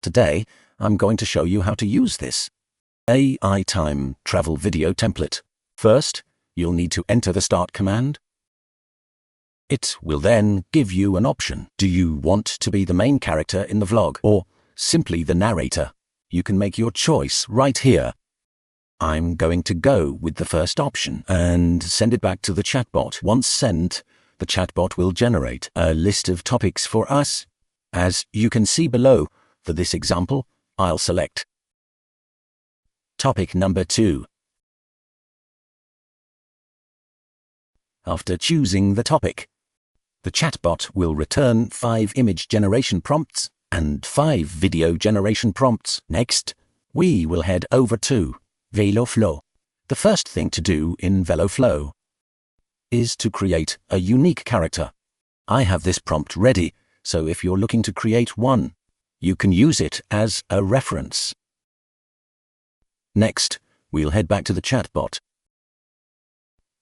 Today, I'm going to show you how to use this AI time travel video template. First, you'll need to enter the start command. It will then give you an option. Do you want to be the main character in the vlog or simply the narrator? You can make your choice right here. I'm going to go with the first option and send it back to the chatbot. Once sent, the chatbot will generate a list of topics for us. As you can see below, for this example, I'll select topic number 2. After choosing the topic, the chatbot will return 5 image generation prompts and 5 video generation prompts. Next, we will head over to VeloFlow. The first thing to do in VeloFlow is to create a unique character. I have this prompt ready, so if you're looking to create one, you can use it as a reference. Next, we'll head back to the chatbot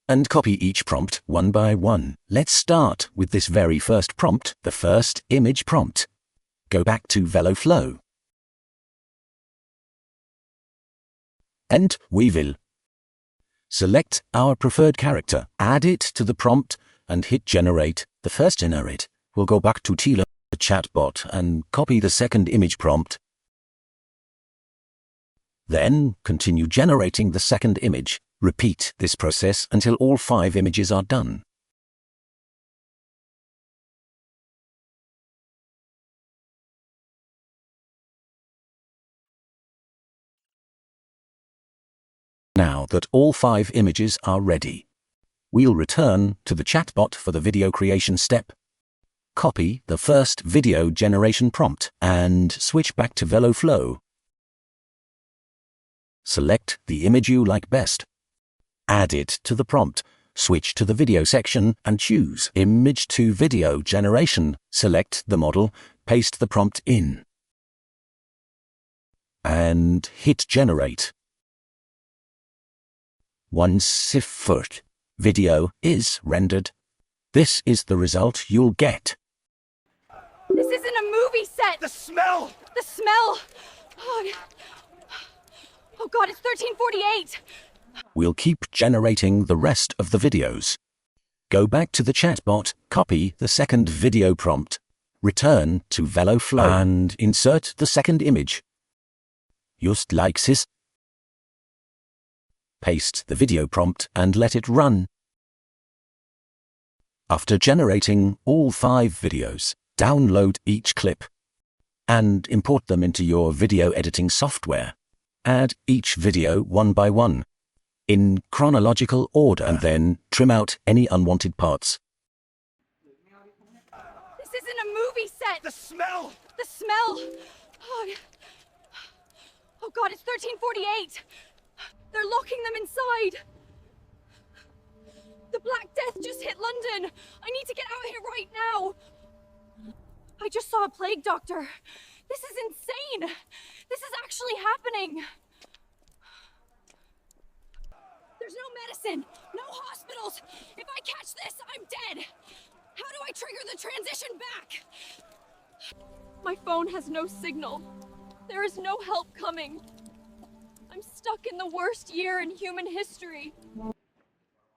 and copy each prompt one by one. Let's start with this very first prompt, the first image prompt. Go back to VeloFlow. And we will select our preferred character, add it to the prompt, and hit generate. The first generate. We'll go back to the chatbot and copy the second image prompt. Then continue generating the second image. Repeat this process until all 5 images are done. Now that all 5 images are ready, we'll return to the chatbot for the video creation step. Copy the first video generation prompt and switch back to VeloFlow. Select the image you like best. Add it to the prompt. Switch to the video section and choose Image to Video Generation. Select the model, paste the prompt in, and hit generate. Once the first video is rendered, this is the result you'll get. This isn't a movie set! The smell! The smell! Oh God, it's 1348! We'll keep generating the rest of the videos. Go back to the chatbot, copy the second video prompt, return to VeloFlow and insert the second image. Just like this. Paste the video prompt and let it run. After generating all 5 videos, download each clip and import them into your video editing software. Add each video one by one in chronological order and then trim out any unwanted parts. This isn't a movie set! The smell! The smell! Oh God, it's 1348! They're locking them inside! The Black Death just hit London! I need to get out of here right now! I just saw a plague doctor. This is insane! This is actually happening! There's no medicine, no hospitals. If I catch this, I'm dead. How do I trigger the transition back? My phone has no signal. There is no help coming. I'm stuck in the worst year in human history.